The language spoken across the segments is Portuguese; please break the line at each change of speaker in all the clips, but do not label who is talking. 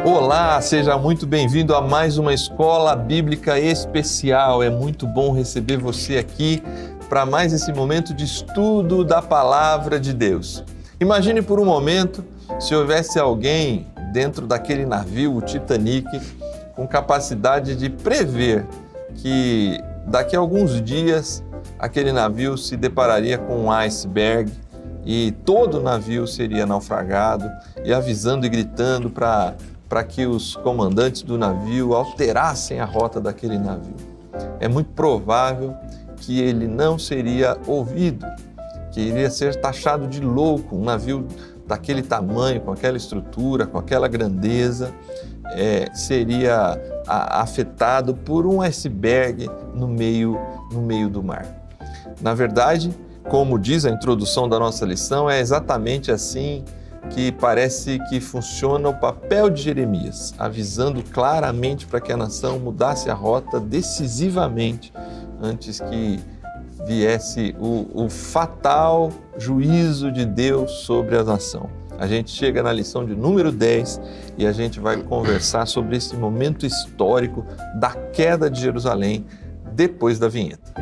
Olá, seja muito bem-vindo a mais uma Escola Bíblica Especial. É muito bom receber você aqui para mais esse momento de estudo da Palavra de Deus. Imagine por um momento se houvesse alguém dentro daquele navio, o Titanic, com capacidade de prever que daqui a alguns dias aquele navio se depararia com um iceberg e todo o navio seria naufragado, e avisando e gritando para que os comandantes do navio alterassem a rota daquele navio. É muito provável que ele não seria ouvido, que iria ser taxado de louco. Um navio daquele tamanho, com aquela estrutura, com aquela grandeza, seria afetado por um iceberg no meio do mar. Na verdade, como diz a introdução da nossa lição, é exatamente assim que parece que funciona o papel de Jeremias, avisando claramente para que a nação mudasse a rota decisivamente antes que viesse o fatal juízo de Deus sobre a nação. A gente chega na lição de número 10 e a gente vai conversar sobre esse momento histórico da queda de Jerusalém depois da vinheta.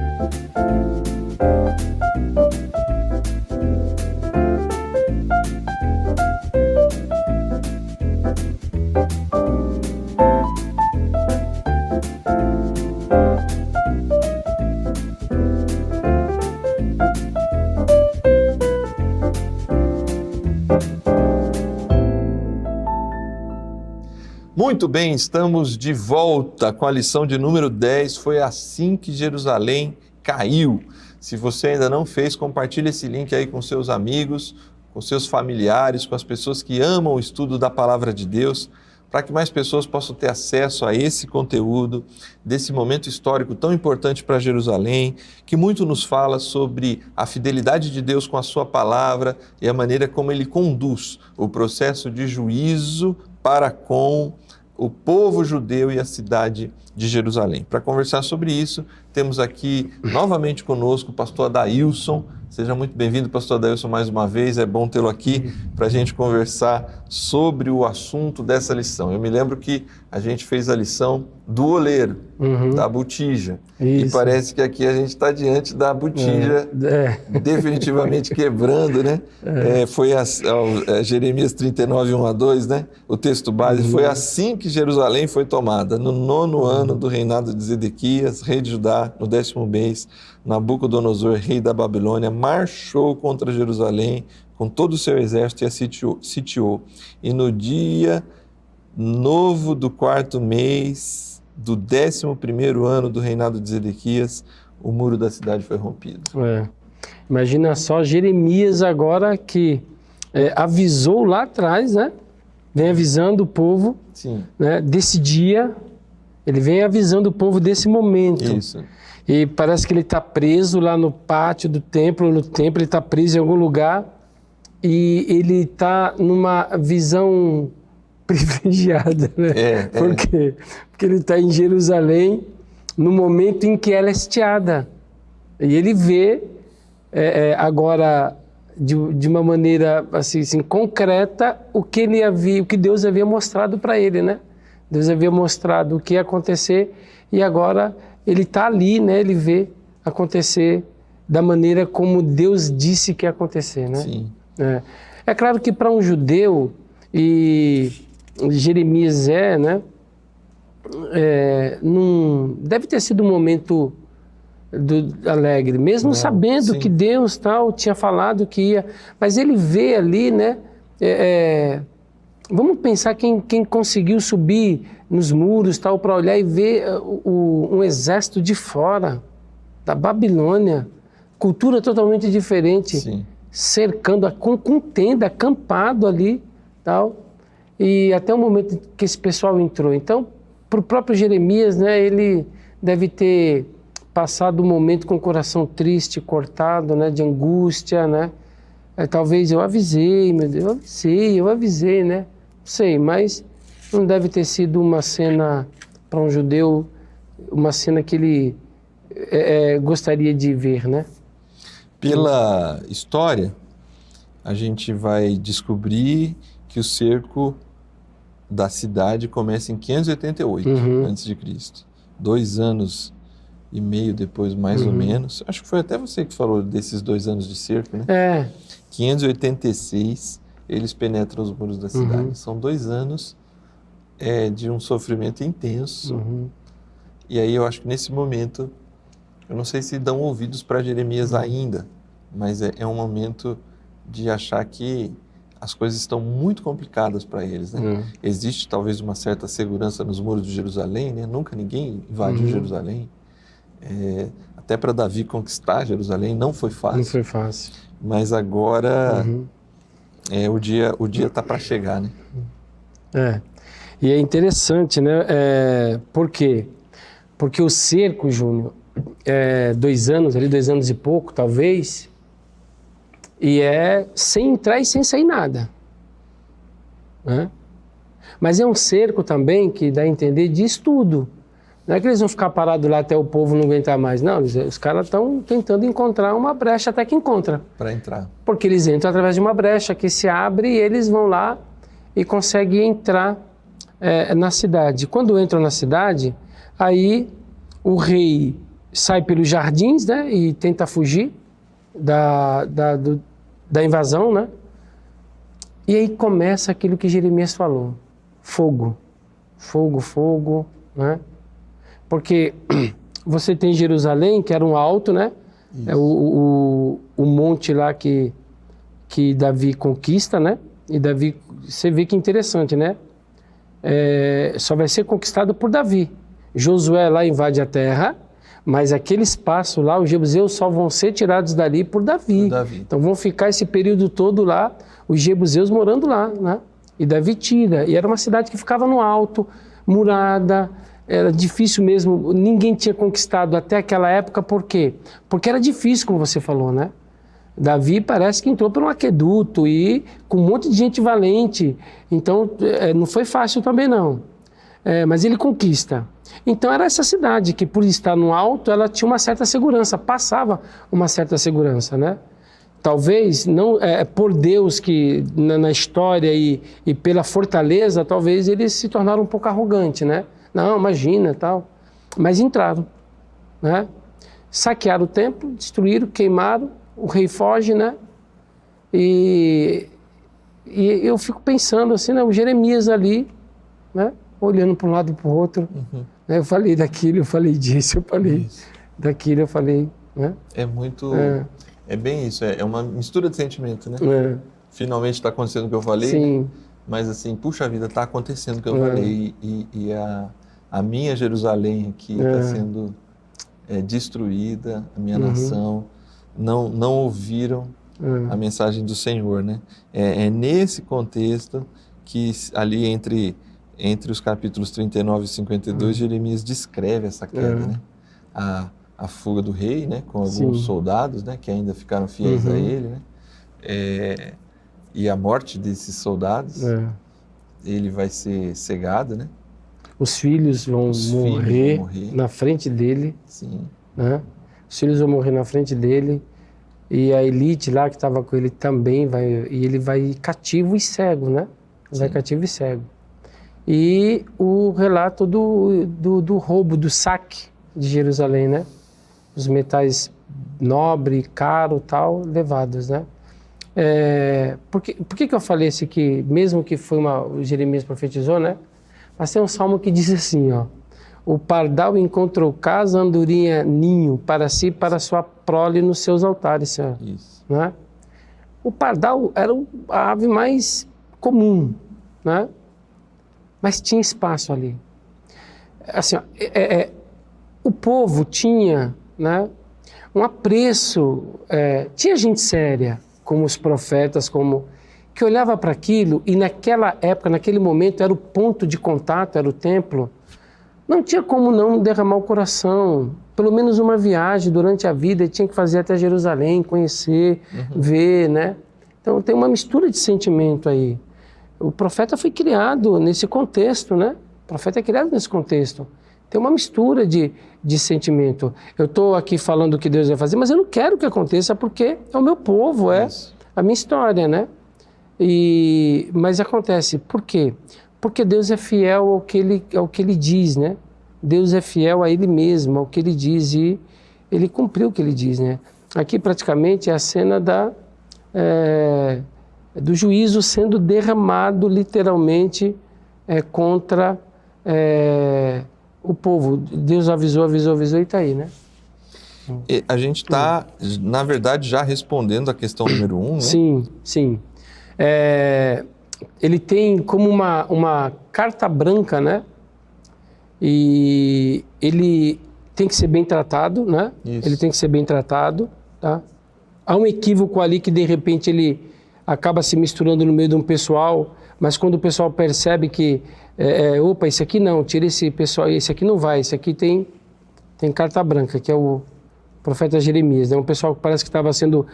Muito bem, estamos de volta com a lição de número 10. Foi assim que Jerusalém caiu. Se você ainda não fez, compartilhe esse link aí com seus amigos, com seus familiares, com as pessoas que amam o estudo da Palavra de Deus, para que mais pessoas possam ter acesso a esse conteúdo, desse momento histórico tão importante para Jerusalém, que muito nos fala sobre a fidelidade de Deus com a sua palavra e a maneira como ele conduz o processo de juízo para com o povo judeu e a cidade de Jerusalém. Para conversar sobre isso, temos aqui novamente conosco o pastor Adailson. Seja muito bem-vindo, pastor Adailson, mais uma vez. É bom tê-lo aqui para a gente conversar sobre o assunto dessa lição. Eu me lembro que a gente fez a lição do oleiro, da botija. Isso. E parece que aqui a gente está diante da botija definitivamente quebrando, né? Foi Jeremias 39, 1 a 2, né? O texto base. Foi assim que Jerusalém foi tomada, no 9º ano do reinado de Zedequias, rei de Judá, no 10º mês. Nabucodonosor, rei da Babilônia, marchou contra Jerusalém com todo o seu exército e a sitiou. E no dia novo do 4º mês do 11º ano do reinado de Zedequias, o muro da cidade foi rompido.
Imagina só Jeremias agora que avisou lá atrás, né? Vem avisando o povo, né, desse dia, ele vem avisando o povo desse momento.
Isso.
E parece que ele está preso lá no pátio do templo, ele está preso em algum lugar e ele está numa visão privilegiada, né? Por quê? Porque ele está em Jerusalém no momento em que ela é sitiada. E ele vê agora de uma maneira assim, concreta o que Deus havia mostrado para ele, né? Deus havia mostrado o que ia acontecer e agora ele está ali, né? Ele vê acontecer da maneira como Deus disse que ia acontecer, né?
Sim.
É claro que para um judeu, e Jeremias né? Não deve ter sido um momento alegre, mesmo sabendo que Deus tinha falado que ia, mas ele vê ali, né? Vamos pensar quem conseguiu subir nos muros para olhar e ver um exército de fora, da Babilônia, cultura totalmente diferente, cercando, com tenda, acampado ali, e até o momento que esse pessoal entrou. Então, para o próprio Jeremias, né, ele deve ter passado um momento com o coração triste, cortado, né, de angústia, né? Talvez eu avisei, meu Deus, eu avisei, né? Não sei, mas não deve ter sido uma cena, para um judeu, uma cena que ele gostaria de ver, né?
Pela história, a gente vai descobrir que o cerco da cidade começa em 588 a.C. 2 anos e meio depois, mais ou menos. Acho que foi até você que falou desses 2 anos de cerco, né? 586, eles penetram os muros da cidade. São 2 anos de um sofrimento intenso. E aí eu acho que nesse momento, eu não sei se dão ouvidos para Jeremias ainda, mas é um momento de achar que as coisas estão muito complicadas para eles, né? Existe talvez uma certa segurança nos muros de Jerusalém, né? Nunca ninguém invadiu Jerusalém. Até para Davi conquistar Jerusalém não foi fácil.
Não foi fácil.
Mas agora o dia está para chegar, né?
E é interessante, né? Por quê? Porque o cerco, Júnior, 2 anos, ali 2 anos e pouco, talvez, e sem entrar e sem sair nada. Né? Mas é um cerco também que dá a entender de estudo. Não é que eles vão ficar parados lá até o povo não aguentar mais. Não, os caras estão tentando encontrar uma brecha até que encontra. Para entrar. Porque eles entram através de uma brecha que se abre e eles vão lá e conseguem entrar na cidade. Quando entram na cidade, aí o rei sai pelos jardins, né, e tenta fugir da invasão, né? E aí começa aquilo que Jeremias falou. Fogo, fogo, fogo, né? Porque você tem Jerusalém, que era um alto, né? O monte lá que Davi conquista, né? E Davi, você vê que interessante, né? Só vai ser conquistado por Davi. Josué lá invade a terra, mas aquele espaço lá, os jebuseus só vão ser tirados dali por Davi. Então vão ficar esse período todo lá, os jebuseus morando lá, né? E Davi tira. E era uma cidade que ficava no alto, murada, era difícil mesmo, ninguém tinha conquistado até aquela época, por quê? Porque era difícil, como você falou, né? Davi parece que entrou por um aqueduto e com um monte de gente valente, então não foi fácil também não, mas ele conquista. Então era essa cidade que, por estar no alto, ela tinha uma certa segurança, passava uma certa segurança, né? Talvez, não por Deus que na história e pela fortaleza, talvez eles se tornaram um pouco arrogantes, né? Não, imagina, tal. Mas entraram, né? Saquearam o templo, destruíram, queimaram, o rei foge, né? E eu fico pensando assim, né? O Jeremias ali, né? Olhando para um lado e para o outro. Né? Eu falei daquilo, eu falei disso, eu falei daquilo, eu falei, né?
É muito... É bem isso, é uma mistura de sentimento, né? Finalmente está acontecendo o que eu falei,
sim.
Né? Mas assim, puxa vida, está acontecendo o que eu falei e a minha Jerusalém aqui está sendo destruída, a minha nação, não ouviram a mensagem do Senhor, né? É nesse contexto que ali entre os capítulos 39 e 52, Jeremias descreve essa queda, né? A fuga do rei, né? Com alguns soldados, né? Que ainda ficaram fiéis a ele, né? E a morte desses soldados, ele vai ser cegado, né?
Os filhos vão morrer na frente dele.
Sim.
Né? Os filhos vão morrer na frente dele. E a elite lá que estava com ele também vai... E ele vai cativo e cego, né? Vai cativo e cego. E o relato do roubo, do saque de Jerusalém, né? Os metais nobre, caro, tal, levados, né? Por que eu falei isso aqui? Mesmo que foi o Jeremias profetizou, né? Mas tem um salmo que diz assim, ó: o pardal encontrou casa, andorinha, ninho, para si e para sua prole nos seus altares, Senhor.
Isso.
Né? O pardal era a ave mais comum, né? Mas tinha espaço ali. Assim, ó, o povo tinha, né, um apreço, tinha gente séria, como os profetas, que olhava para aquilo e naquela época, naquele momento, era o ponto de contato, era o templo. Não tinha como não derramar o coração. Pelo menos uma viagem durante a vida, ele tinha que fazer até Jerusalém, conhecer, ver, né? Então tem uma mistura de sentimento aí. O profeta foi criado nesse contexto, né? O profeta é criado nesse contexto. Tem uma mistura de sentimento. Eu estou aqui falando o que Deus vai fazer, mas eu não quero que aconteça porque é o meu povo, a minha história, né? Mas acontece. Por quê? Porque Deus é fiel ao que ele diz, né? Deus é fiel a ele mesmo, ao que ele diz, e ele cumpriu o que ele diz, né? Aqui praticamente é a cena do juízo sendo derramado literalmente contra o povo. Deus avisou e está aí, né?
E a gente está, na verdade, já respondendo a questão número 1, né?
Sim, sim. Ele tem como uma carta branca, né? E ele tem que ser bem tratado, né?
Isso.
Ele tem que ser bem tratado, tá? Há um equívoco ali que, de repente, ele acaba se misturando no meio de um pessoal, mas quando o pessoal percebe que, opa, esse aqui não, tira esse pessoal, esse aqui não vai, esse aqui tem carta branca, que é o profeta Jeremias, né? Um pessoal que parece que estava sendo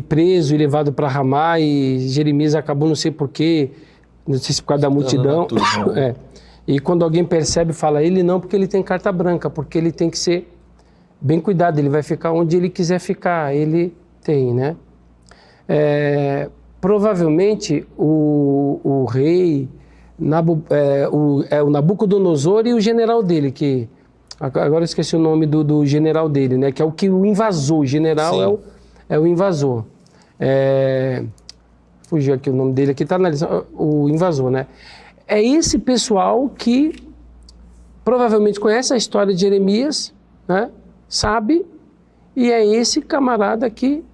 preso e levado para Ramá, e Jeremias acabou, não sei porquê, não sei se por causa da multidão. E quando alguém percebe, fala, ele não, porque ele tem carta branca, porque ele tem que ser bem cuidado, ele vai ficar onde ele quiser ficar, ele tem, né? Provavelmente o rei, o Nabucodonosor e o general dele, que agora eu esqueci o nome do general dele, né? Que é o que o invasou, o general é o invasor. Fugiu aqui o nome dele, aqui está na lista, o invasor, né? É esse pessoal que provavelmente conhece a história de Jeremias, né? Sabe, e é esse camarada que,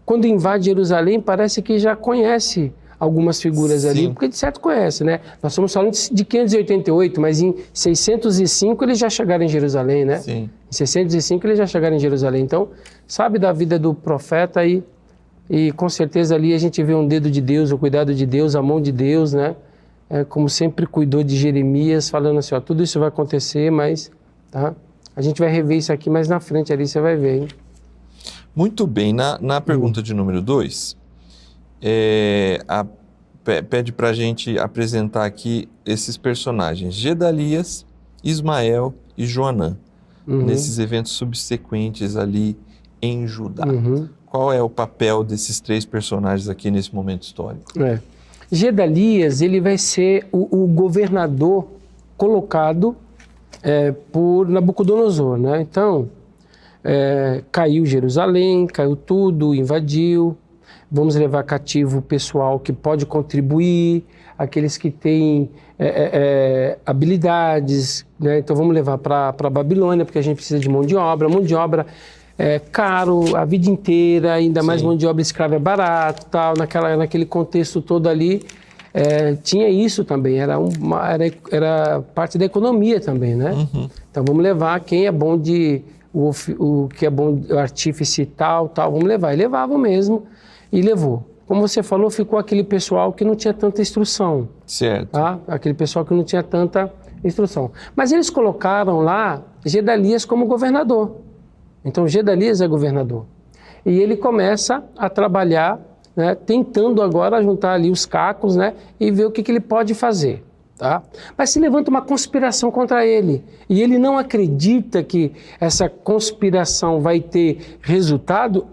quando invade Jerusalém, parece que já conhece algumas figuras ali, porque de certo conhece, né? Nós estamos falando de 588, mas em 605 eles já chegaram em Jerusalém, né?
Sim.
Em 605 eles já chegaram em Jerusalém. Então, sabe da vida do profeta e com certeza ali a gente vê um dedo de Deus, o cuidado de Deus, a mão de Deus, né? Como sempre cuidou de Jeremias, falando assim, ó, tudo isso vai acontecer, mas tá? A gente vai rever isso aqui mais na frente ali, você vai ver, hein?
Muito bem. Na pergunta de número 2, pede para a gente apresentar aqui esses personagens, Gedalias, Ismael e Joanã, nesses eventos subsequentes ali em Judá. Qual é o papel desses 3 personagens aqui nesse momento histórico?
Gedalias, ele vai ser o governador colocado por Nabucodonosor, né? Então, caiu Jerusalém, caiu tudo, invadiu, vamos levar cativo o pessoal que pode contribuir, aqueles que têm habilidades, né? Então vamos levar para a Babilônia, porque a gente precisa de mão de obra é caro a vida inteira, ainda mais mão de obra escrava é barato, tal, naquele contexto todo ali, tinha isso também, era parte da economia também, né? Então vamos levar quem é bom o que é bom, o artífice tal, vamos levar. E levavam mesmo, e levou. Como você falou, ficou aquele pessoal que não tinha tanta instrução.
Certo.
Tá? Aquele pessoal que não tinha tanta instrução. Mas eles colocaram lá Gedalias como governador. Então, Gedalias é governador. E ele começa a trabalhar, né, tentando agora juntar ali os cacos, né, e ver o que ele pode fazer. Tá? Mas se levanta uma conspiração contra ele. E ele não acredita que essa conspiração vai ter resultado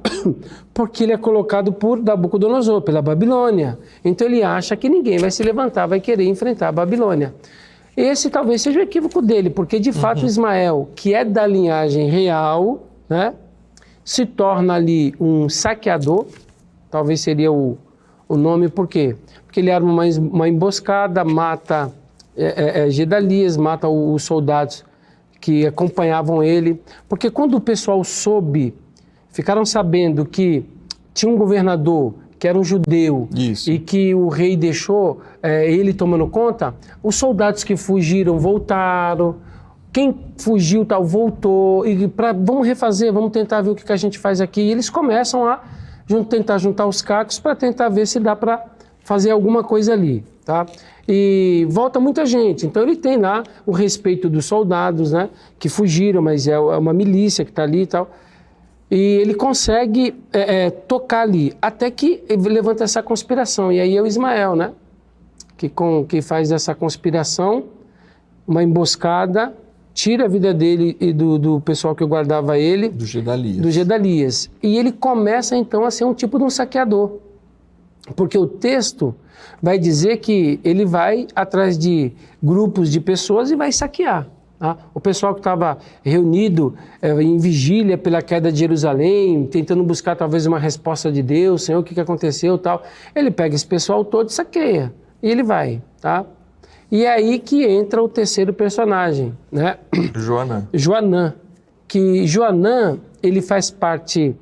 porque ele é colocado por Nabucodonosor, pela Babilônia. Então ele acha que ninguém vai se levantar, vai querer enfrentar a Babilônia. Esse talvez seja o equívoco dele, porque de fato Ismael, que é da linhagem real, né, se torna ali um saqueador, talvez seria o nome, por quê? Porque ele arma uma emboscada, mata Gedalias, mata os soldados que acompanhavam ele, porque quando o pessoal ficaram sabendo que tinha um governador que era um judeu e que o rei deixou ele tomando conta, os soldados que fugiram voltaram, quem fugiu voltou, e vamos refazer, vamos tentar ver o que a gente faz aqui. E eles começam a tentar juntar os cacos para tentar ver se dá para fazer alguma coisa ali, tá? E volta muita gente, então ele tem lá o respeito dos soldados, né, que fugiram, mas é uma milícia que está ali e tal. E ele consegue tocar ali, até que ele levanta essa conspiração. E aí é o Ismael, né, que faz essa conspiração, uma emboscada, tira a vida dele e do pessoal que guardava ele. Do Gedalias. E ele começa, então, a ser um tipo de um saqueador. Porque o texto vai dizer que ele vai atrás de grupos de pessoas e vai saquear. Tá? O pessoal que estava reunido em vigília pela queda de Jerusalém, tentando buscar talvez uma resposta de Deus, Senhor, o que aconteceu, tal. Ele pega esse pessoal todo e saqueia. E ele vai, tá? E é aí que entra o terceiro personagem, né? Joanã. Que Joanã, ele faz parte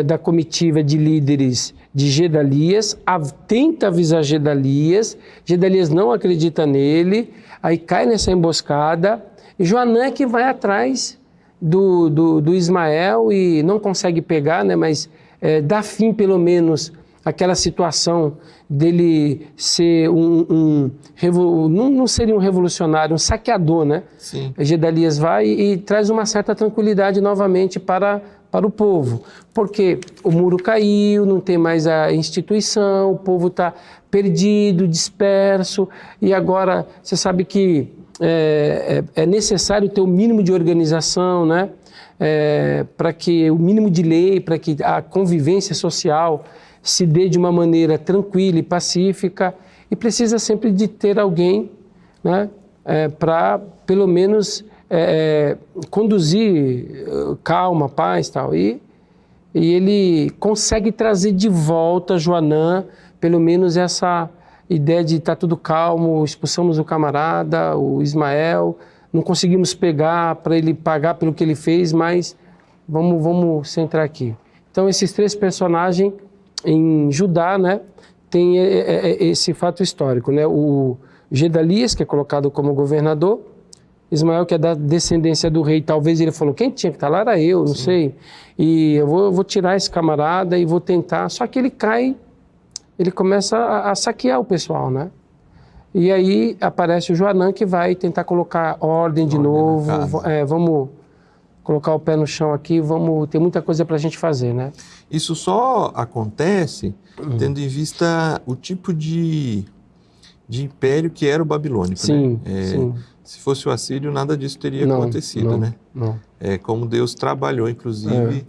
da comitiva de líderes de Gedalias, tenta avisar Gedalias não acredita nele, aí cai nessa emboscada, e Joanã é que vai atrás do Ismael e não consegue pegar, né, mas dá fim pelo menos àquela situação dele ser não seria um revolucionário, um saqueador, né?
Sim.
Gedalias vai e traz uma certa tranquilidade novamente para o povo, porque o muro caiu, não tem mais a instituição, o povo está perdido, disperso, e agora você sabe que é necessário ter o mínimo de organização, né? Para que o mínimo de lei, para que a convivência social se dê de uma maneira tranquila e pacífica, e precisa sempre de ter alguém, né? Para pelo menos conduzir calma, paz e tal. E ele consegue trazer de volta Joanã, pelo menos essa ideia de estar tudo calmo, expulsamos o camarada, o Ismael, não conseguimos pegar para ele pagar pelo que ele fez, mas vamos centrar aqui. Então esses três personagens em Judá, né, tem esse fato histórico, né? O Gedalias, que é colocado como governador, Ismael, que é da descendência do rei, talvez ele falou, quem tinha que estar lá era eu, não sei. E eu vou tirar esse camarada e vou tentar. Só que ele cai, ele começa a saquear o pessoal, né? E aí aparece o Joanã, que vai tentar colocar ordem de novo. Vamos colocar o pé no chão aqui, tem muita coisa para a gente fazer, né?
Isso só acontece tendo em vista o tipo de império que era o babilônico,
sim,
né?
Sim.
Se fosse o assírio, nada disso teria acontecido, né?
Não.
Como Deus trabalhou, inclusive,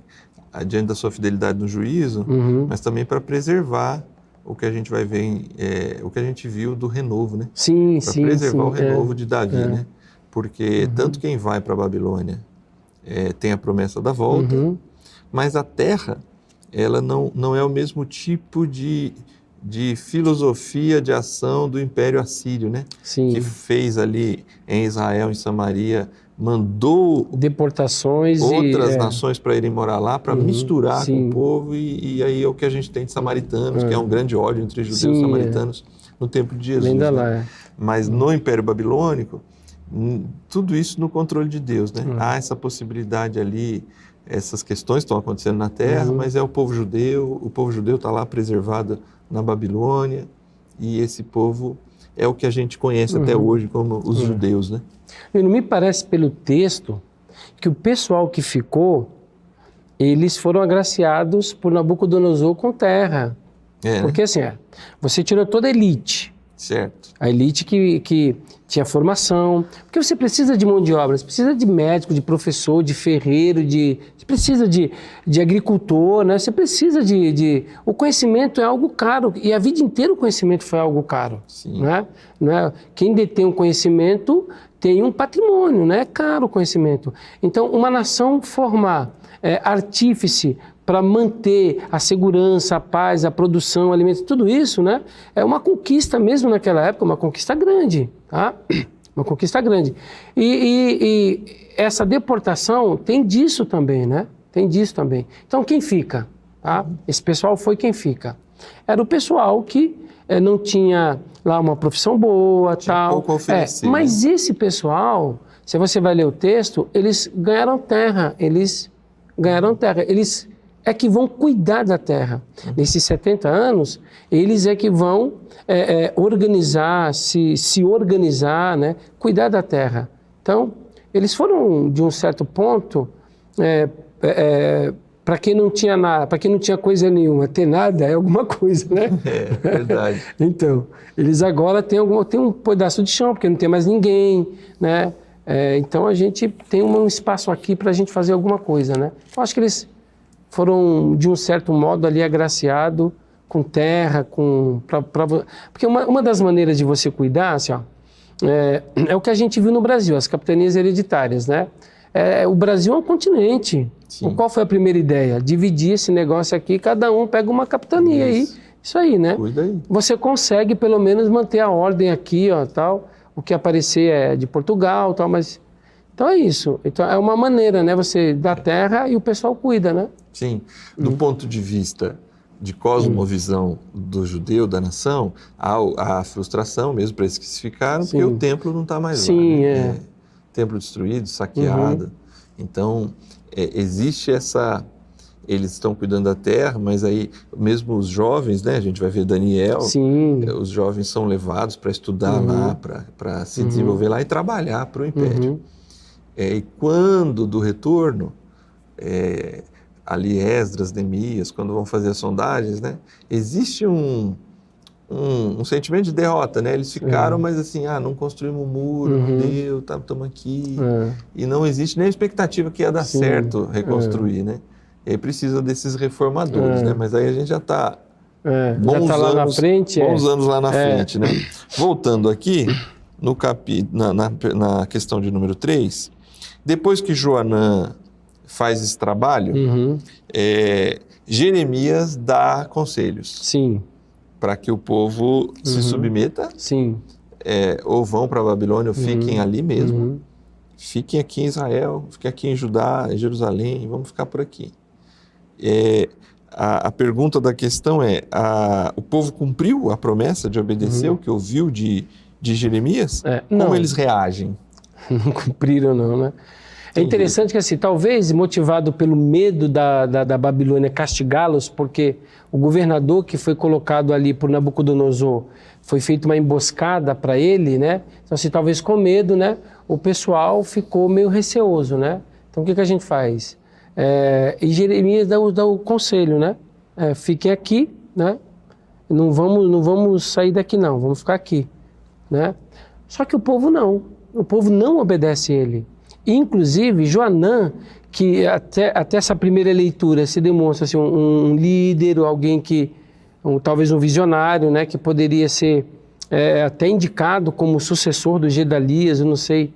diante da sua fidelidade no juízo, mas também para preservar o que a gente vai ver, o que a gente viu do renovo, né? Para preservar o renovo de Davi, né? Porque tanto quem vai para a Babilônia tem a promessa da volta, mas a terra, ela não é o mesmo tipo de filosofia de ação do Império Assírio, né?
Sim.
Que fez ali em Israel, em Samaria, mandou
deportações
outras nações para irem morar lá, para misturar com o povo, e aí é o que a gente tem de samaritanos, que é um grande ódio entre judeus e samaritanos no tempo de Jesus.
Ainda
né?
lá,
Mas no Império Babilônico, tudo isso no controle de Deus, né? Há essa possibilidade ali, essas questões estão acontecendo na terra, mas é o povo judeu está lá preservado na Babilônia, e esse povo é o que a gente conhece até hoje como os judeus, né?
E não me parece pelo texto que o pessoal que ficou, eles foram agraciados por Nabucodonosor com terra. Porque assim, você tirou toda a elite.
Certo.
A elite que tinha formação. Porque você precisa de mão de obra, você precisa de médico, de professor, de ferreiro, você precisa de agricultor, né? Você precisa O conhecimento é algo caro, e a vida inteira o conhecimento foi algo caro.
Sim.
Né? Não é? Quem detém o conhecimento tem um patrimônio, né? É caro o conhecimento. Então, uma nação formar artífice para manter a segurança, a paz, a produção, alimentos, tudo isso, né? É uma conquista mesmo naquela época, uma conquista grande, tá? Uma conquista grande. E essa deportação tem disso também, né? Tem disso também. Então, quem fica? Tá? Esse pessoal foi quem fica. Era o pessoal que não tinha lá uma profissão boa, tinha tal.
Pouco a oferecer,
mas esse pessoal, se você vai ler o texto, eles ganharam terra, eles é que vão cuidar da terra. Nesses 70 anos, eles é que vão organizar, se organizar, né? Cuidar da terra. Então, eles foram, de um certo ponto, para quem não tinha nada, para quem não tinha coisa nenhuma, ter nada é alguma coisa, né?
É verdade.
Então, eles agora têm um pedaço de chão, porque não tem mais ninguém, né? Então, a gente tem um espaço aqui para a gente fazer alguma coisa, né? Eu acho que eles foram, de um certo modo, ali agraciados com terra, porque uma das maneiras de você cuidar, assim, ó, é o que a gente viu no Brasil, as capitanias hereditárias, né? O Brasil é um continente. Qual foi a primeira ideia? Dividir esse negócio aqui, cada um pega uma capitania aí. Isso aí, né?
Cuida aí.
Você consegue pelo menos manter a ordem aqui, ó, tal. O que aparecer é de Portugal, tal, mas então é isso. Então é uma maneira, né? Você dá terra e o pessoal cuida, né?
Sim. Do ponto de vista de cosmovisão do judeu, da nação, há a frustração mesmo para esses que se ficaram, porque o templo não está mais lá. Né? Templo destruído, saqueado. Então, existe essa... Eles estão cuidando da terra, mas aí mesmo os jovens, né? A gente vai ver Daniel, os jovens são levados para estudar lá, para se desenvolver lá e trabalhar para o império. E quando do retorno, ali Esdras, Neemias, quando vão fazer as sondagens, né? Existe um sentimento de derrota, né? Eles ficaram, mas assim, não construímos um muro, não deu, estamos aqui. E não existe nem a expectativa que ia dar certo reconstruir, né? E aí precisa desses reformadores, né? Mas aí a gente já está bons anos lá na frente, né? Voltando aqui, na questão de número 3, depois que Joanã faz esse trabalho, Jeremias dá conselhos.
Sim.
Para que o povo se submeta, ou vão para a Babilônia, ou fiquem ali mesmo. Fiquem aqui em Israel, fiquem aqui em Judá, em Jerusalém, vamos ficar por aqui. A pergunta da questão é, o povo cumpriu a promessa de obedecer o que ouviu de Jeremias? Como eles reagem?
Não cumpriram não, né? É interessante que assim, talvez motivado pelo medo da Babilônia castigá-los, porque o governador que foi colocado ali por Nabucodonosor, foi feita uma emboscada para ele, né? Então assim, talvez com medo, né? O pessoal ficou meio receoso, né? Então o que a gente faz? E Jeremias dá o conselho, né? Fiquem aqui, né? Não vamos sair daqui não, vamos ficar aqui, né? Só que o povo não obedece ele. Inclusive, Joanã, que até essa primeira leitura se demonstra assim, um líder, ou alguém que, talvez um visionário, né? Que poderia ser até indicado como sucessor do Gedalias, eu não sei,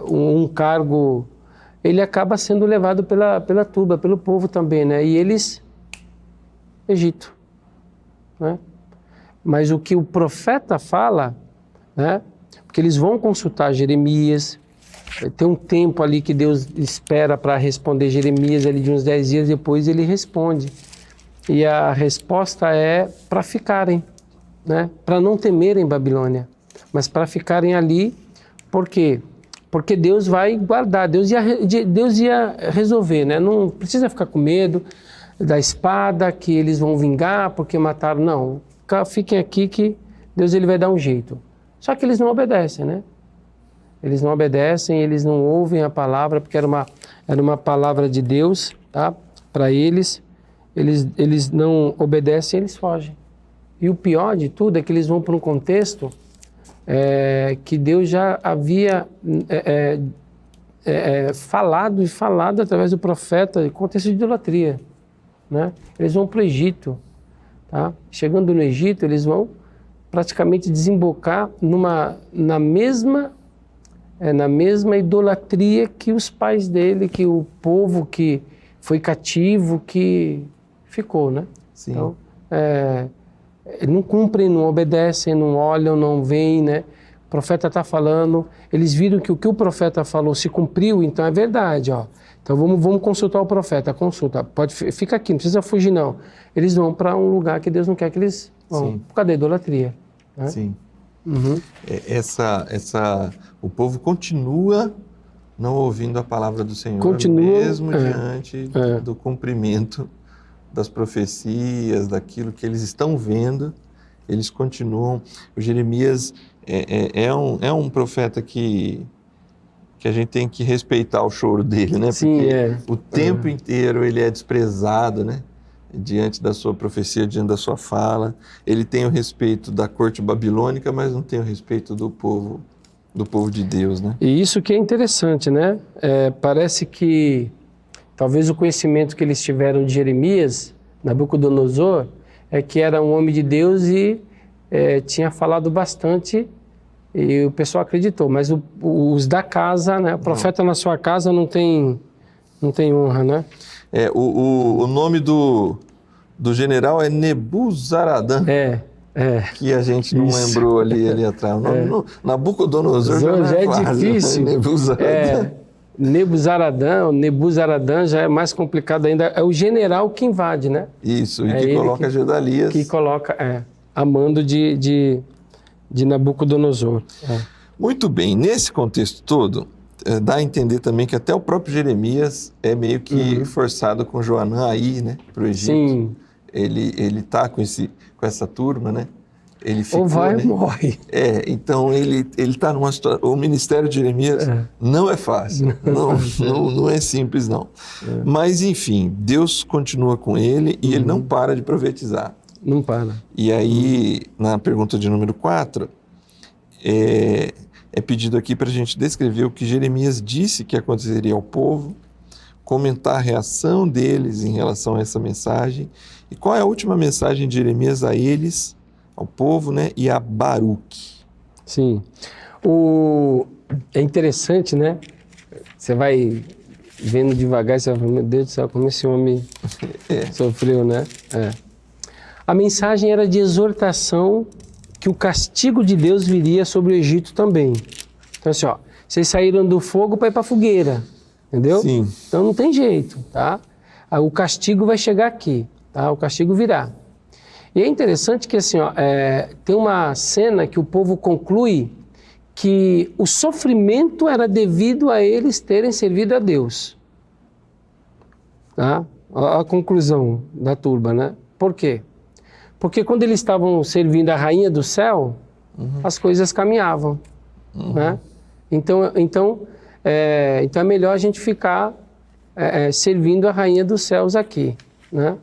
um cargo... Ele acaba sendo levado pela turba, pelo povo também, né? E eles... Egito, né? Mas o que o profeta fala, né? Porque eles vão consultar Jeremias, tem um tempo ali que Deus espera para responder Jeremias, ali de uns 10 dias depois ele responde. E a resposta é para ficarem, né? Para não temerem Babilônia, mas para ficarem ali, por quê? Porque Deus vai guardar, Deus ia resolver, né? Não precisa ficar com medo da espada, que eles vão vingar porque mataram, não. Fiquem aqui que Deus ele vai dar um jeito. Só que eles não obedecem, né? Eles não obedecem, eles não ouvem a palavra, porque era uma palavra de Deus, tá? Para eles, eles não obedecem, eles fogem. E o pior de tudo é que eles vão para um contexto que Deus já havia falado através do profeta, em contexto de idolatria, né? Eles vão para o Egito, tá? Chegando no Egito, eles vão praticamente desembocar na mesma idolatria que os pais dele, que o povo que foi cativo, que ficou, né?
Sim.
Então, não cumprem, não obedecem, não olham, não veem, né? O profeta está falando, eles viram que o que o profeta falou se cumpriu, então é verdade, ó. Então vamos consultar o profeta, consulta, fica aqui, não precisa fugir não. Eles vão para um lugar que Deus não quer que eles vão, por causa da idolatria. Né?
Sim. O povo continua não ouvindo a palavra do Senhor, mesmo diante do cumprimento das profecias, daquilo que eles estão vendo, eles continuam. O Jeremias é um profeta que a gente tem que respeitar o choro dele, né?
Sim,
porque o tempo inteiro ele é desprezado, né? Diante da sua profecia, diante da sua fala. Ele tem o respeito da corte babilônica, mas não tem o respeito do povo de Deus, né?
E isso que é interessante, né? Parece que talvez o conhecimento que eles tiveram de Jeremias, Nabucodonosor, é que era um homem de Deus e tinha falado bastante e o pessoal acreditou. Mas os da casa, né? O profeta na sua casa não tem honra, né?
O nome do general é Nebuzaradã. Que a gente não lembrou ali atrás. Nabucodonosor já é
difícil. Nebuzaradã já é mais complicado ainda. É o general que invade, né?
Isso, e que coloca Gedalias.
Que coloca, a mando de Nabucodonosor.
Muito bem, nesse contexto todo, dá a entender também que até o próprio Jeremias é meio que forçado com Joanã a ir, né, para o Egito.
Sim.
Ele tá com essa turma, né? Ele ficou,
ou vai ou morre.
Então ele está numa situação. O ministério de Jeremias não é fácil, não é simples, não. Mas, enfim, Deus continua com ele e ele não para de profetizar.
Não para.
E aí, na pergunta de número 4, é pedido aqui para a gente descrever o que Jeremias disse que aconteceria ao povo, comentar a reação deles em relação a essa mensagem e qual é a última mensagem de Jeremias a eles, ao povo, né, e a Baruque.
Sim. É interessante, né? Você vai vendo devagar e você vai falando, meu Deus do céu, como esse homem sofreu, né? A mensagem era de exortação que o castigo de Deus viria sobre o Egito também. Então assim, vocês saíram do fogo para ir para a fogueira, entendeu?
Sim.
Então não tem jeito, tá? O castigo vai chegar aqui, tá? O castigo virá. E é interessante que assim, tem uma cena que o povo conclui que o sofrimento era devido a eles terem servido a Deus. Tá? A conclusão da turba, né? Por quê? Porque quando eles estavam servindo a rainha do céu, as coisas caminhavam, né? Então é melhor a gente ficar servindo a rainha dos céus aqui, né?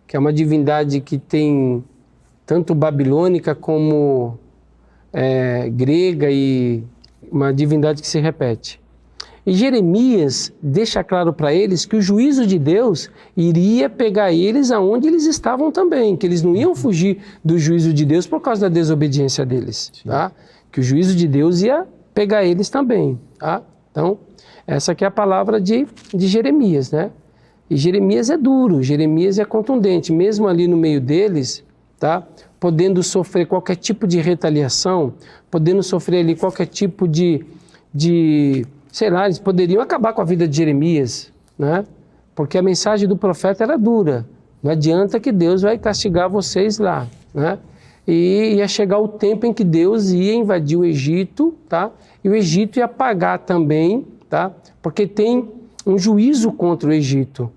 Que é uma divindade que tem tanto babilônica como grega e uma divindade que se repete. E Jeremias deixa claro para eles que o juízo de Deus iria pegar eles aonde eles estavam também, que eles não iam fugir do juízo de Deus por causa da desobediência deles, tá? Que o juízo de Deus ia pegar eles também, tá? Então, essa aqui é a palavra de Jeremias, né? E Jeremias é duro, Jeremias é contundente, mesmo ali no meio deles, tá? Podendo sofrer qualquer tipo de retaliação, podendo sofrer ali qualquer tipo de sei lá, eles poderiam acabar com a vida de Jeremias, né? Porque a mensagem do profeta era dura. Não adianta que Deus vai castigar vocês lá, né? E ia chegar o tempo em que Deus ia invadir o Egito, tá? E o Egito ia pagar também, tá? Porque tem um juízo contra o Egito,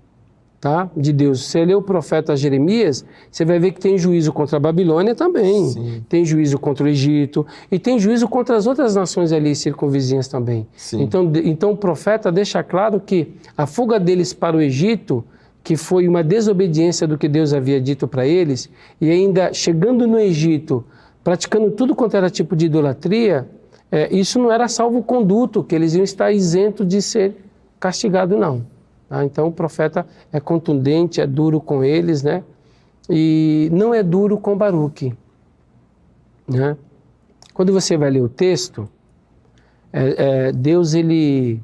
tá? De Deus. Você lê o profeta Jeremias, você vai ver que tem juízo contra a Babilônia também. Sim. Tem juízo contra o Egito e tem juízo contra as outras nações ali circunvizinhas também. Sim. Então o profeta deixa claro que a fuga deles para o Egito, que foi uma desobediência do que Deus havia dito para eles, e ainda chegando no Egito, praticando tudo quanto era tipo de idolatria, isso não era salvo-conduto, que eles iam estar isentos de ser castigados, não. Então o profeta é contundente, é duro com eles, né? E não é duro com Baruque, né? Quando você vai ler o texto, Deus ele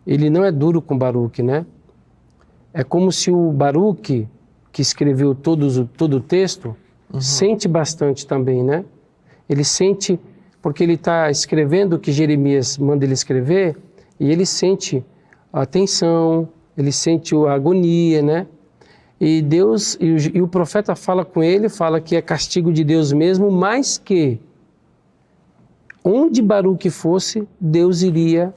não é duro com Baruque, né? É como se o Baruque, que escreveu todo o texto, sente bastante também, né? Ele sente, porque ele está escrevendo o que Jeremias manda ele escrever, e ele sente a tensão, ele sente a agonia, né? E Deus, e o profeta fala com ele, fala que é castigo de Deus mesmo, mas que onde Baruque fosse, Deus iria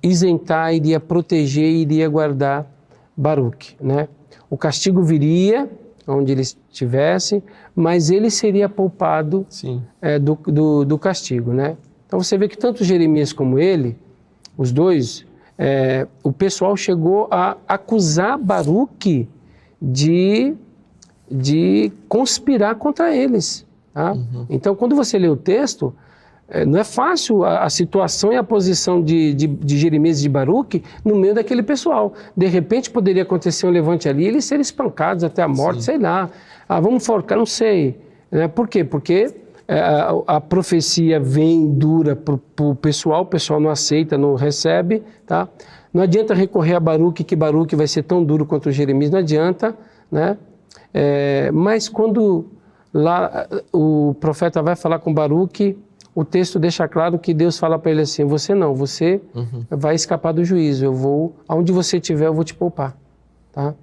isentar, iria proteger, iria guardar Baruque, né? O castigo viria onde ele estivesse, mas ele seria poupado do castigo, né? Então você vê que tanto Jeremias como ele, os dois, o pessoal chegou a acusar Baruque de conspirar contra eles. Tá? Então, quando você lê o texto, não é fácil a situação e a posição de Jeremias e de Baruque no meio daquele pessoal. De repente poderia acontecer um levante ali, eles serem espancados até a morte, sei lá. Vamos forcar, não sei. Por quê? Porque a profecia vem dura para o pessoal não aceita, não recebe, tá? Não adianta recorrer a Baruque, que Baruque vai ser tão duro quanto Jeremias, não adianta, né? Mas quando lá o profeta vai falar com Baruque, o texto deixa claro que Deus fala para ele assim, você vai escapar do juízo, aonde você estiver eu vou te poupar, tá?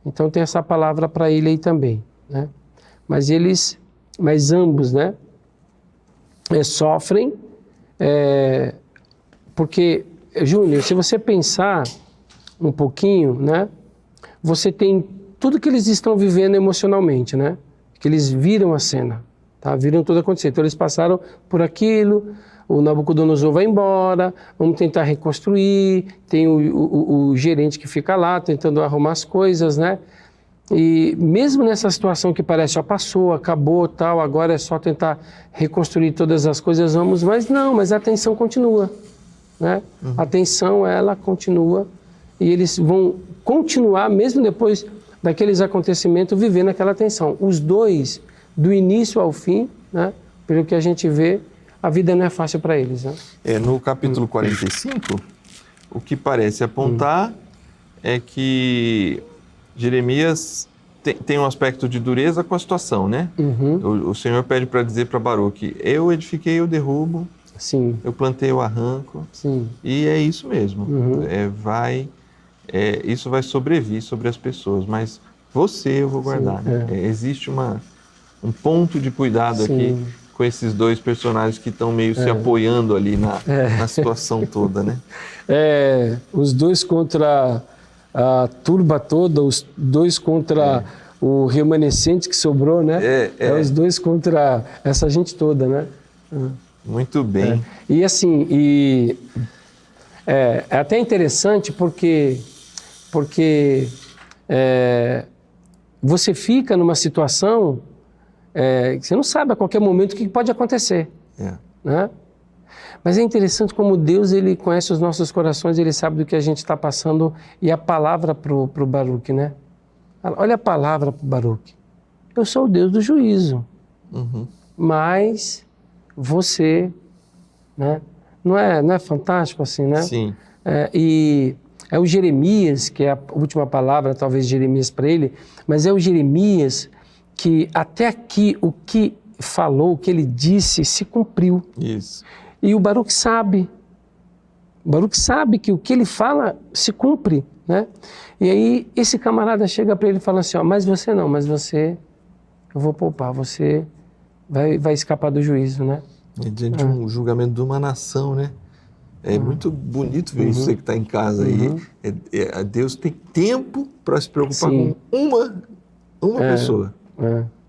Então tem essa palavra para ele aí também, né? Mas ambos, né, sofrem, porque, Júnior, se você pensar um pouquinho, né, você tem tudo que eles estão vivendo emocionalmente, né, que eles viram a cena, tá, viram tudo acontecer, então eles passaram por aquilo, o Nabucodonosor vai embora, vamos tentar reconstruir, tem o gerente que fica lá tentando arrumar as coisas, né, e mesmo nessa situação que parece, já passou, acabou, tal, agora é só tentar reconstruir todas as coisas, mas a tensão continua, né? A tensão, ela continua e eles vão continuar, mesmo depois daqueles acontecimentos, vivendo aquela tensão. Os dois, do início ao fim, né? Pelo que a gente vê, a vida não é fácil para eles, né?
No capítulo 45, o que parece apontar é que Jeremias tem um aspecto de dureza com a situação, né? O Senhor pede para dizer para Baruque, eu edifiquei, eu derrubo,
sim, eu
plantei, eu arranco,
sim,
e é isso mesmo. Isso vai sobrevir sobre as pessoas, mas você eu vou guardar. Sim, né? Existe um ponto de cuidado aqui com esses dois personagens que estão meio se apoiando ali na situação toda, né?
Os dois contra a turba toda, os dois contra o remanescente que sobrou, né? Os dois contra essa gente toda, né?
Muito bem.
E assim, é até interessante porque você fica numa situação que você não sabe a qualquer momento o que pode acontecer, né? Mas é interessante como Deus, ele conhece os nossos corações, ele sabe do que a gente está passando e a palavra para o Baruque, né? Olha a palavra para o Baruque. Eu sou o Deus do juízo, mas você, né? Não é fantástico assim, né?
Sim.
E é o Jeremias, que é a última palavra, talvez Jeremias para ele, mas é o Jeremias que até aqui o que falou, o que ele disse, se cumpriu.
Isso.
E o Baruque sabe que o que ele fala se cumpre, né? E aí esse camarada chega para ele e fala assim, mas você não, mas você, eu vou poupar, você vai escapar do juízo, né?
Diante de um julgamento de uma nação, né? É muito bonito ver isso, você que está em casa aí. Deus tem tempo para se preocupar com uma pessoa.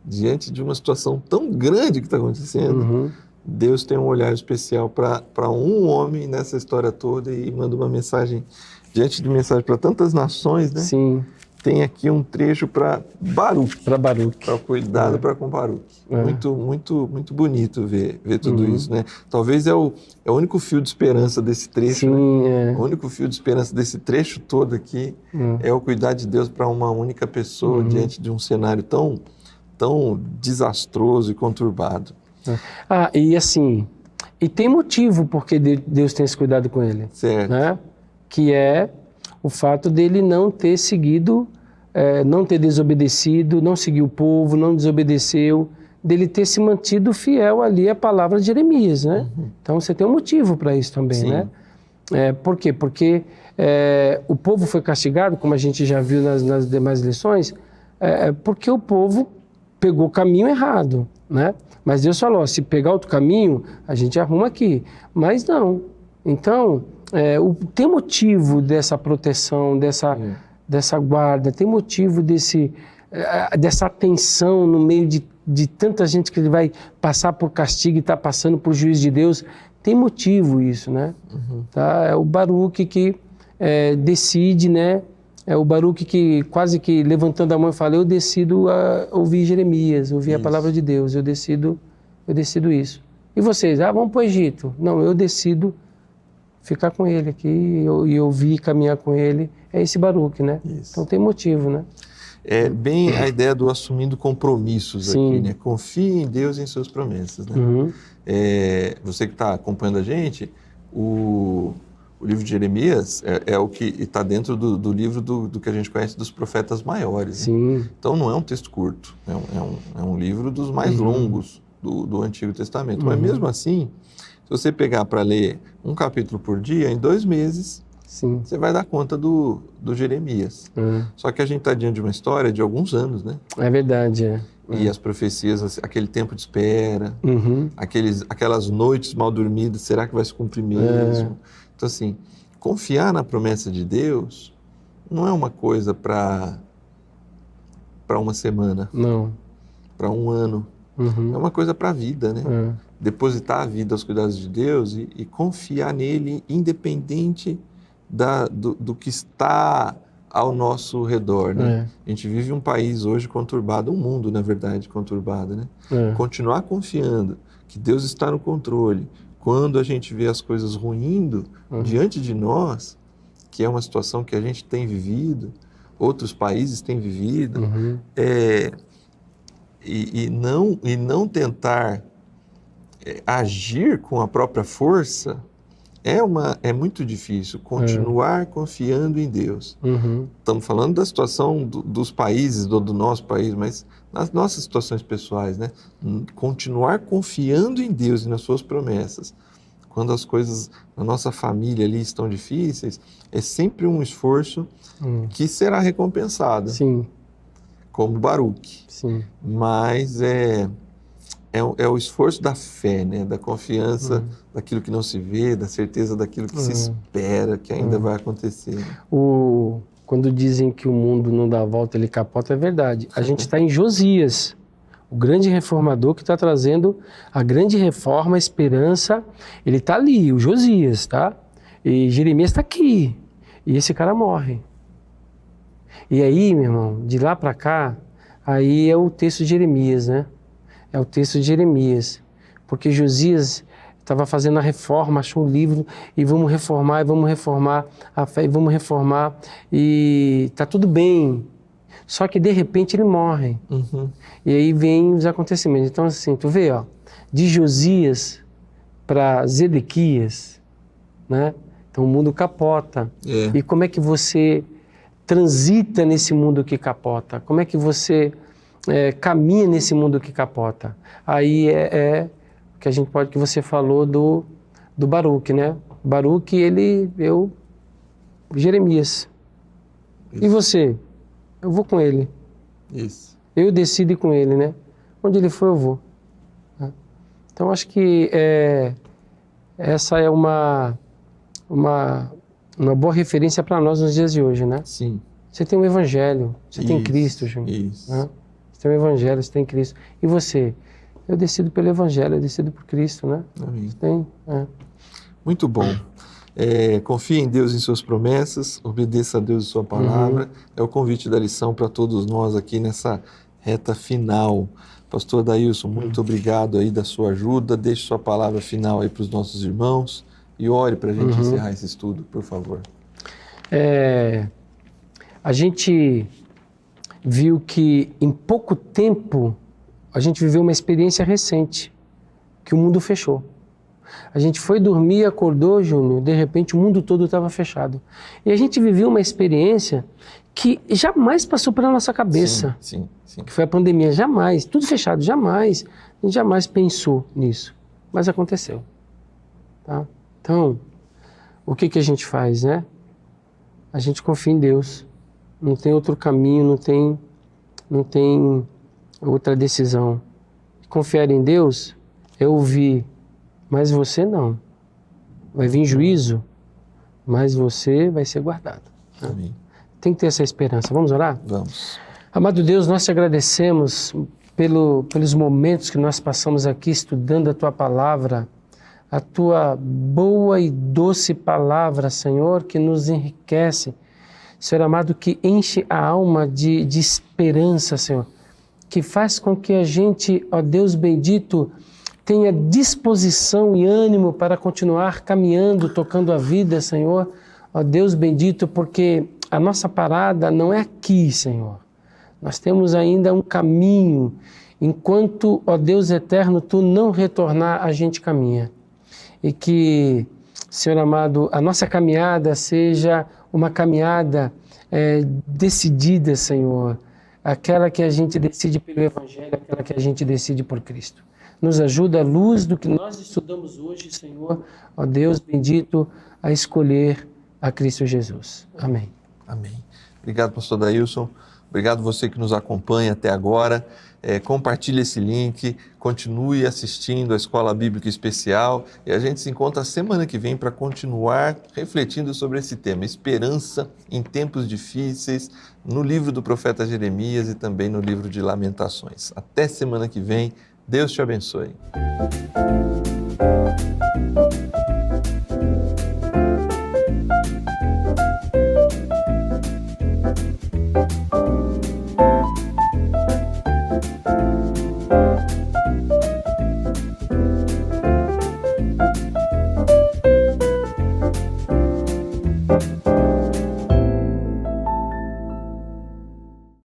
Diante de uma situação tão grande que está acontecendo, Deus tem um olhar especial para um homem nessa história toda e manda uma mensagem, diante de mensagem para tantas nações, né?
Sim.
Tem aqui um trecho para Baruque.
Para Baruque.
Para cuidado para com Baruque. Muito bonito ver tudo isso, né? Talvez é o único fio de esperança desse trecho.
Sim,
né? O único fio de esperança desse trecho todo aqui é o cuidar de Deus para uma única pessoa diante de um cenário tão desastroso e conturbado.
E assim, e tem motivo porque Deus tem esse cuidado com ele.
Certo.
Né? Que é o fato dele não ter seguido, não ter desobedecido, não seguiu o povo, não desobedeceu, dele ter se mantido fiel ali à palavra de Jeremias, né? Então você tem um motivo para isso também,
Sim.
né? Por quê? Porque o povo foi castigado, como a gente já viu nas demais lições, porque o povo pegou o caminho errado, né? Mas Deus falou, se pegar outro caminho, a gente arruma aqui. Mas não. Então, tem motivo dessa proteção, dessa guarda, tem motivo dessa atenção no meio de tanta gente que vai passar por castigo e está passando por juízo de Deus. Tem motivo isso, né? Tá? É o Baruque que decide, né? É o Baruque que quase que levantando a mão fala, eu decido ouvir Jeremias, ouvir a palavra de Deus, eu decido isso. E vocês? Vamos para o Egito. Não, eu decido ficar com ele aqui e eu vi caminhar com ele. É esse Baruque, né?
Isso.
Então tem motivo, né?
É bem a ideia do assumindo compromissos.
Sim.
Aqui, né? Confie em Deus e em suas promessas, né?
Uhum.
Você que está acompanhando a gente, o livro de Jeremias é o que está dentro do livro do que a gente conhece dos profetas maiores.
Sim.
Né? Então não é um texto curto, é um livro dos mais longos do Antigo Testamento. Mas mesmo assim, se você pegar para ler um capítulo por dia, em 2 meses,
sim,
você vai dar conta do Jeremias. Só que a gente está diante de uma história de alguns anos, né?
É verdade, é.
E as profecias, aquele tempo de espera, aquelas noites mal dormidas, será que vai se cumprir mesmo? Então, assim, confiar na promessa de Deus não é uma coisa para uma semana,
não,
para um ano, é uma coisa para a vida, né? Depositar a vida aos cuidados de Deus e confiar nele, independente do que está ao nosso redor, né? A gente vive um país hoje conturbado, um mundo, na verdade, conturbado, né? Continuar confiando que Deus está no controle, quando a gente vê as coisas ruindo diante de nós, que é uma situação que a gente tem vivido, outros países têm vivido, e não tentar agir com a própria força, é muito difícil. Continuar confiando em Deus. Estamos falando da situação dos países, do nosso país, mas nas nossas situações pessoais, né? Continuar confiando em Deus e nas suas promessas. Quando as coisas na nossa família ali estão difíceis, é sempre um esforço que será recompensado.
Sim.
Como Baruque.
Sim.
Mas é o esforço da fé, né? Da confiança daquilo que não se vê, da certeza daquilo que se espera, que ainda vai acontecer.
Quando dizem que o mundo não dá a volta, ele capota, é verdade. A gente está em Josias, o grande reformador que está trazendo a grande reforma, a esperança. Ele está ali, o Josias, tá? E Jeremias está aqui. E esse cara morre. E aí, meu irmão, de lá para cá, aí é o texto de Jeremias, né? É o texto de Jeremias. Porque Josias estava fazendo a reforma, achou um livro, e vamos reformar a fé, e vamos reformar, e está tudo bem. Só que, de repente, ele morre. E aí vem os acontecimentos. Então, assim, tu vê, ó, de Josias para Zedequias, né? Então, o mundo capota. E como é que você transita nesse mundo que capota? Como é que você caminha nesse mundo que capota? Aí que a gente que você falou do Baruque, né? Baruque, Jeremias. Isso. E você? Eu vou com ele.
Isso.
Eu decido ir com ele, né? Onde ele for, eu vou. Então, acho que essa é uma boa referência para nós nos dias de hoje, né?
Sim.
Você tem o Evangelho, você tem Cristo, Júnior.
Isso.
Né? Você tem o Evangelho, você tem Cristo. E você? Eu decido pelo Evangelho, eu decido por Cristo, né?
Amém. Muito bom. Confie em Deus e em suas promessas, obedeça a Deus e sua palavra. É o convite da lição para todos nós aqui nessa reta final. Pastor Adailson, muito obrigado aí da sua ajuda. Deixe sua palavra final aí para os nossos irmãos e ore para a gente encerrar esse estudo, por favor.
A gente viu que em pouco tempo a gente viveu uma experiência recente, que o mundo fechou. A gente foi dormir, acordou, Júnior, de repente o mundo todo estava fechado. E a gente viveu uma experiência que jamais passou pela nossa cabeça.
Sim.
Que foi a pandemia, jamais, tudo fechado, jamais. A gente jamais pensou nisso, mas aconteceu. Tá? Então, o que a gente faz, né? A gente confia em Deus. Não tem outro caminho, não tem outra decisão. Confiar em Deus é ouvir, mas você não. Vai vir juízo, mas você vai ser guardado.
Amém.
Tem que ter essa esperança. Vamos orar?
Vamos.
Amado Deus, nós te agradecemos pelos momentos que nós passamos aqui estudando a Tua palavra, a Tua boa e doce palavra, Senhor, que nos enriquece. Senhor amado, que enche a alma de esperança, Senhor, que faz com que a gente, ó Deus bendito, tenha disposição e ânimo para continuar caminhando, tocando a vida, Senhor. Ó Deus bendito, porque a nossa parada não é aqui, Senhor. Nós temos ainda um caminho. Enquanto, ó Deus eterno, Tu não retornar, a gente caminha. E que, Senhor amado, a nossa caminhada seja uma caminhada decidida, Senhor. Aquela que a gente decide pelo Evangelho, aquela que a gente decide por Cristo. Nos ajuda à luz do que nós estudamos hoje, Senhor, ó Deus bendito, a escolher a Cristo Jesus. Amém.
Amém. Obrigado, pastor Dailson. Obrigado você que nos acompanha até agora. Compartilhe esse link, continue assistindo a Escola Bíblica Especial e a gente se encontra semana que vem para continuar refletindo sobre esse tema, esperança em tempos difíceis, no livro do profeta Jeremias e também no livro de Lamentações. Até semana que vem. Deus te abençoe.